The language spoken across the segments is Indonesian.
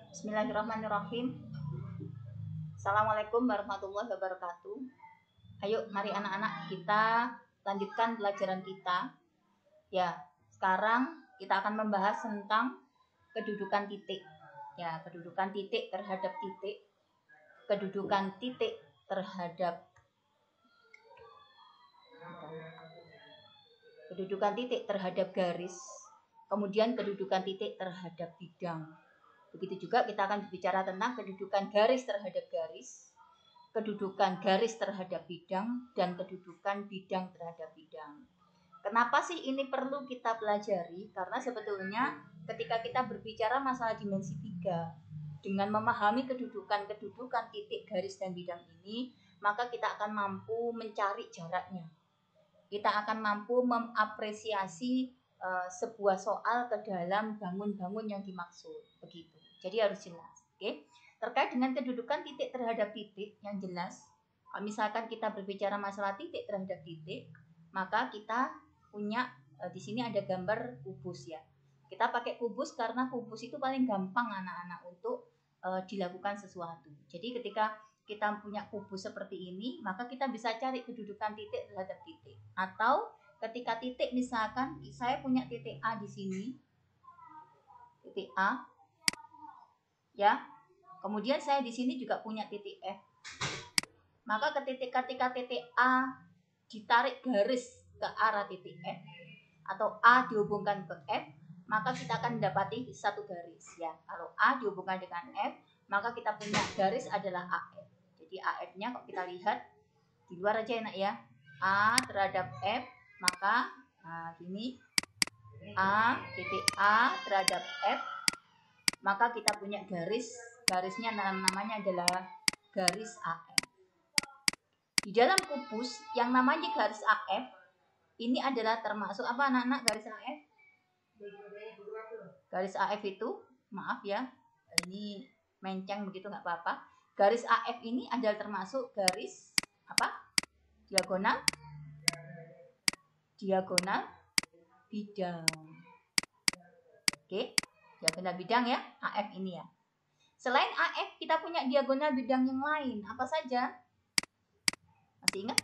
Bismillahirrahmanirrahim. Assalamualaikum warahmatullahi wabarakatuh. Ayo, mari anak-anak kita lanjutkan pelajaran kita. Ya, sekarang kita akan membahas tentang kedudukan titik. Ya, kedudukan titik terhadap titik. Kedudukan titik terhadap garis. Kemudian kedudukan titik terhadap bidang. Begitu juga kita akan berbicara tentang kedudukan garis terhadap garis, kedudukan garis terhadap bidang, dan kedudukan bidang terhadap bidang. Kenapa sih ini perlu kita pelajari? Karena sebetulnya ketika kita berbicara masalah dimensi 3, dengan memahami kedudukan titik, garis, dan bidang ini, maka kita akan mampu mencari jaraknya. Kita akan mampu mengapresiasi sebuah soal ke dalam bangun-bangun yang dimaksud. Begitu. Jadi harus jelas. Oke. Terkait dengan kedudukan titik terhadap titik yang jelas, kalau misalkan kita berbicara masalah titik terhadap titik, maka kita punya di sini ada gambar kubus ya. Kita pakai kubus karena kubus itu paling gampang anak-anak untuk dilakukan sesuatu. Jadi ketika kita punya kubus seperti ini, maka kita bisa cari kedudukan titik terhadap titik. Atau ketika titik, misalkan saya punya titik A di sini, titik A, ya. Kemudian saya di sini juga punya titik F. Maka ketika titik A ditarik garis ke arah titik F, atau A dihubungkan ke F, maka kita akan mendapati satu garis ya. Kalau A dihubungkan dengan F, maka kita punya garis adalah AF. Jadi AF-nya kalau kita lihat di luar aja enak ya. A terhadap F, maka gini, titik A terhadap F, maka kita punya garisnya namanya adalah garis AF. Di dalam kubus yang namanya garis AF ini adalah termasuk apa anak-anak garis AF? Garis AF itu, maaf ya, ini menceng begitu nggak apa-apa. Garis AF ini adalah termasuk garis apa? Diagonal bidang. Oke, diagonal bidang ya, AF ini ya. Selain AF, kita punya diagonal bidang yang lain. Apa saja? Masih ingat?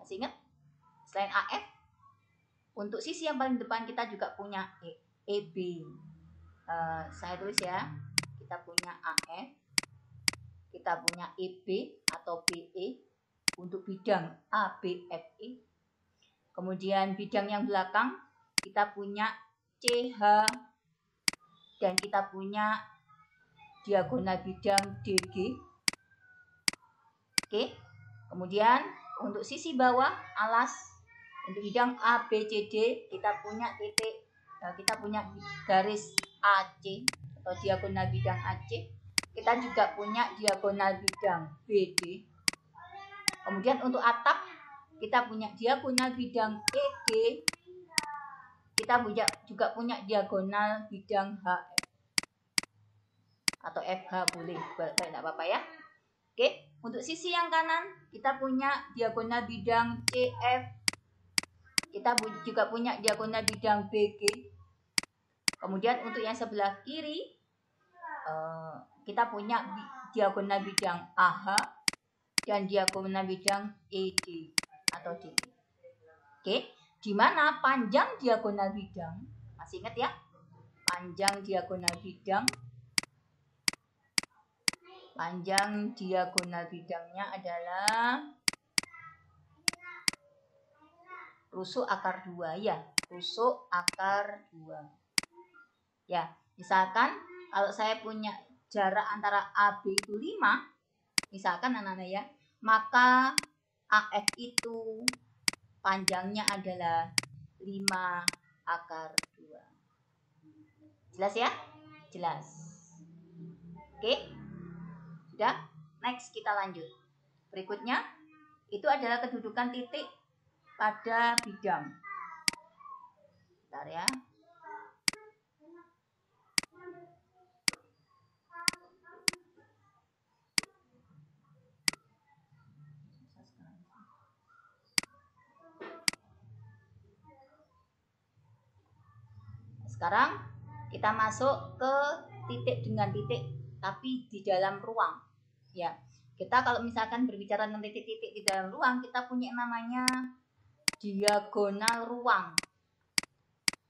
Masih ingat? Selain AF, untuk sisi yang paling depan kita juga punya EB. Saya tulis ya. Kita punya AF, kita punya EB atau BE untuk bidang ABFE. Kemudian bidang yang belakang kita punya CH dan kita punya diagonal bidang DG. Oke. Kemudian untuk sisi bawah alas untuk bidang ABCD kita punya titik, kita punya garis AC atau diagonal bidang AC. Kita juga punya diagonal bidang BD. Kemudian untuk atap kita punya diagonal bidang EG. Kita juga punya diagonal bidang HF atau FH boleh, tidak apa-apa ya. Oke, untuk sisi yang kanan kita punya diagonal bidang CF. Kita juga punya diagonal bidang BG. Kemudian untuk yang sebelah kiri kita punya diagonal bidang AH dan diagonal bidang ED atau DE. Oke, di mana panjang diagonal bidang? Masih ingat ya? Panjang diagonal bidangnya adalah rusuk akar 2 ya. Rusuk akar 2. Ya, misalkan kalau saya punya jarak antara AB itu 5, misalkan anak-anak ya, maka AF itu panjangnya adalah 5 akar 2. Jelas ya? Jelas. Oke? Sudah? Next kita lanjut. Berikutnya, itu adalah kedudukan titik pada bidang. Bentar ya. Sekarang kita masuk ke titik dengan titik tapi di dalam ruang. Ya, kita kalau misalkan berbicara tentang titik-titik di dalam ruang, kita punya namanya diagonal ruang.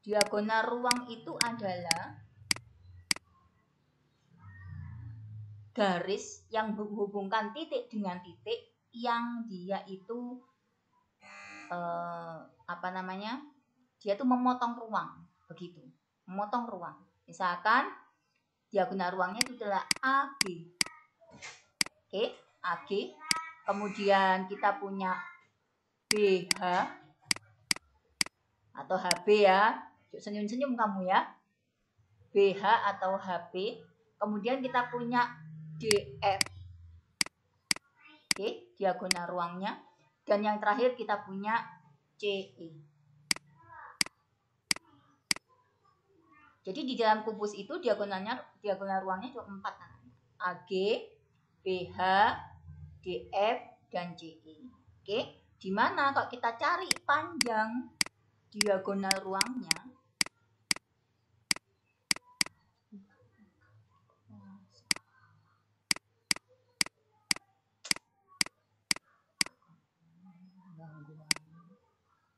Diagonal ruang itu adalah garis yang menghubungkan titik dengan titik yang dia itu dia itu memotong ruang, begitu, memotong ruang. Misalkan diagonal ruangnya itu adalah AB. Oke, AB. Kemudian kita punya BH atau HB ya. Senyum-senyum kamu ya. BH atau HB. Kemudian kita punya DF. Oke, diagonal ruangnya. Dan yang terakhir kita punya CE. Jadi di dalam kubus itu diagonal ruangnya cuma 4. AG, BH, DF, dan CE. Oke, di mana kalau kita cari panjang diagonal ruangnya,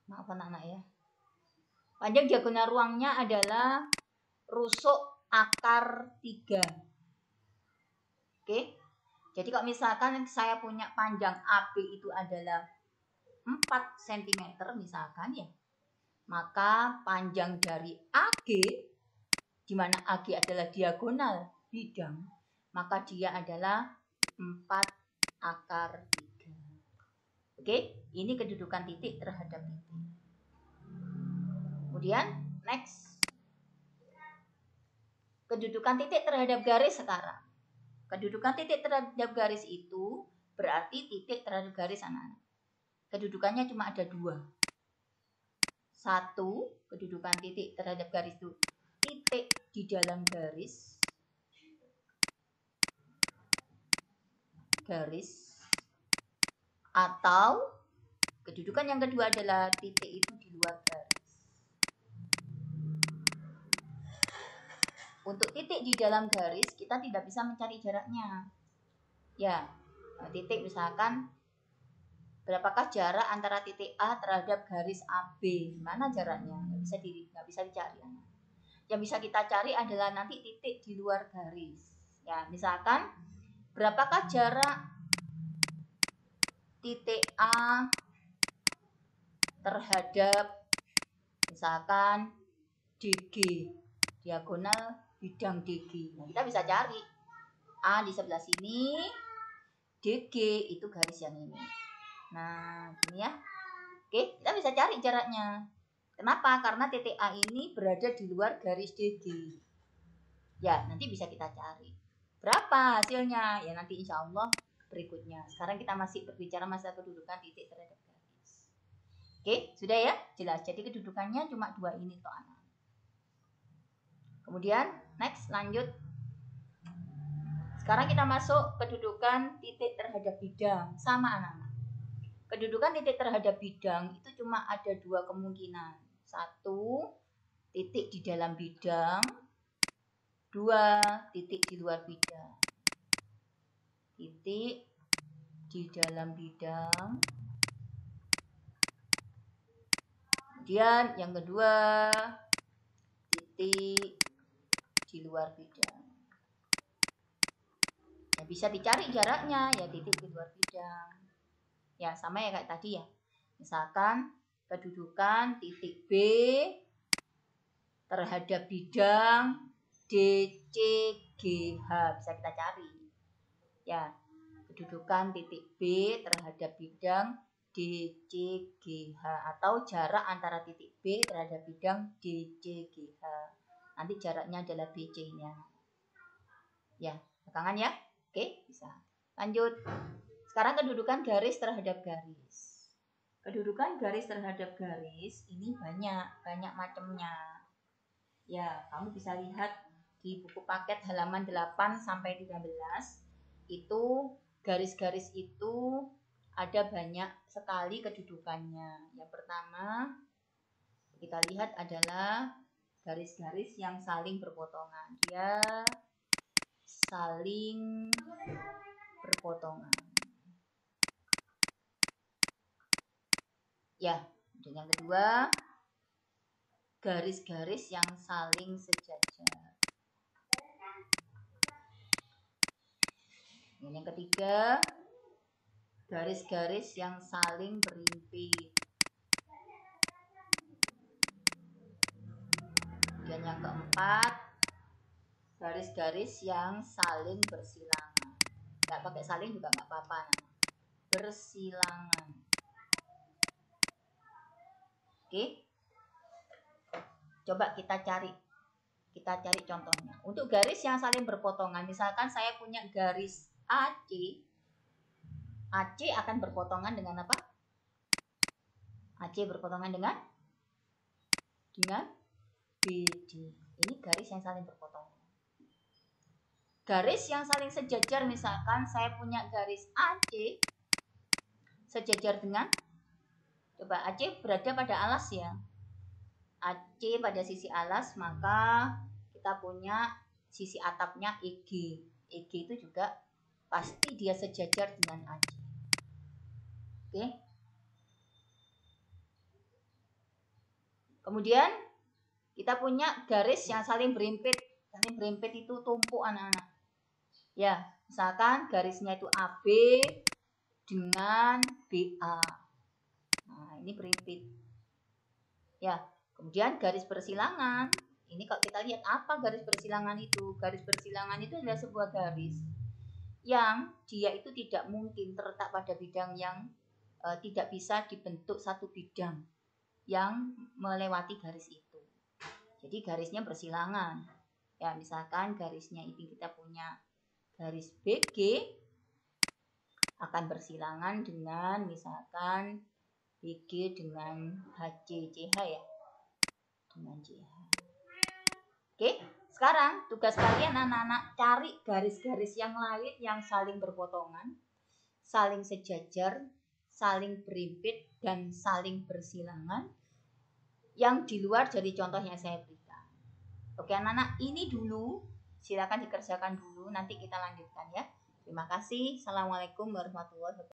maaf anak-anak ya. Panjang diagonal ruangnya adalah rusuk akar 3. Oke. Jadi kalau misalkan saya punya panjang AB itu adalah 4 cm misalkan ya. Maka panjang dari AG, di mana AG adalah diagonal bidang, maka dia adalah 4 akar 3. Oke, ini kedudukan titik terhadap titik. Kemudian next, kedudukan titik terhadap garis sekarang. Kedudukan titik terhadap garis itu berarti titik terhadap garis anak-anak. Kedudukannya cuma ada 2. 1, kedudukan titik terhadap garis itu titik di dalam garis. Atau kedudukan yang kedua adalah titik itu di luar garis. Untuk titik di dalam garis kita tidak bisa mencari jaraknya. Ya, titik misalkan berapakah jarak antara titik A terhadap garis AB? Mana jaraknya? Nggak bisa dicari. Yang bisa kita cari adalah nanti titik di luar garis. Ya, misalkan berapakah jarak titik A terhadap misalkan DG, diagonal bidang DG. Nah, kita bisa cari A di sebelah sini, DG itu garis yang ini. Nah, gini ya. Oke, kita bisa cari jaraknya. Kenapa? Karena titik A ini berada di luar garis DG. Ya, nanti bisa kita cari. Berapa hasilnya? Ya nanti insya Allah berikutnya. Sekarang kita masih berbicara masalah kedudukan titik terhadap garis. Oke, sudah ya? Jelas. Jadi kedudukannya cuma 2 ini toh anak. Kemudian, next, lanjut. Sekarang kita masuk kedudukan titik terhadap bidang. Sama anak-anak. Kedudukan titik terhadap bidang itu cuma ada 2 kemungkinan. 1, titik di dalam bidang. 2, titik di luar bidang. Titik di dalam bidang. Kemudian yang kedua, titik di luar bidang. Ya, bisa dicari jaraknya, ya titik di luar bidang. Ya sama ya kayak tadi ya. Misalkan kedudukan titik B terhadap bidang DCGH, bisa kita cari. Ya, kedudukan titik B terhadap bidang DCGH atau jarak antara titik B terhadap bidang DCGH. Nanti jaraknya adalah BC-nya. Ya, belakangan ya. Oke, bisa. Lanjut. Sekarang kedudukan garis terhadap garis. Kedudukan garis terhadap garis ini banyak macamnya. Ya, kamu bisa lihat di buku paket halaman 8 sampai 13. Itu garis-garis itu ada banyak sekali kedudukannya. Yang pertama kita lihat adalah garis-garis yang saling berpotongan. Dia saling berpotongan. Ya, dan yang kedua, garis-garis yang saling sejajar. Dan yang ketiga, garis-garis yang saling berimpit. Dan yang keempat, garis-garis yang saling bersilangan. Nggak pakai saling juga nggak apa-apa. Bersilangan. Oke. Coba kita cari contohnya. Untuk garis yang saling berpotongan, misalkan saya punya garis AC. AC akan berpotongan dengan apa? AC berpotongan dengan BD. Ini garis yang saling berpotongan. Garis yang saling sejajar, misalkan saya punya garis AC sejajar dengan, coba AC berada pada alas ya. AC pada sisi alas, maka kita punya sisi atapnya EG. EG itu juga pasti dia sejajar dengan AC. Oke. Kemudian kita punya garis yang saling berimpit. Saling berimpit itu tumpuk anak-anak. Ya, misalkan garisnya itu AB dengan BA. Nah, ini berimpit. Ya, kemudian garis bersilangan. Ini kalau kita lihat apa garis bersilangan itu? Garis bersilangan itu adalah sebuah garis yang dia itu tidak mungkin terletak pada bidang yang tidak bisa dibentuk satu bidang yang melewati garis itu. Jadi garisnya bersilangan. Ya, misalkan garisnya ini kita punya garis BG akan bersilangan dengan misalkan BG dengan HCCH ya. Dengan CH. Oke, sekarang tugas kalian anak-anak cari garis-garis yang lain yang saling berpotongan, saling sejajar, saling berimpit, dan saling bersilangan yang di luar dari contoh yang saya berikan. Oke anak-anak, ini dulu silakan dikerjakan dulu, nanti kita lanjutkan ya. Terima kasih. Assalamualaikum warahmatullahi wabarakatuh.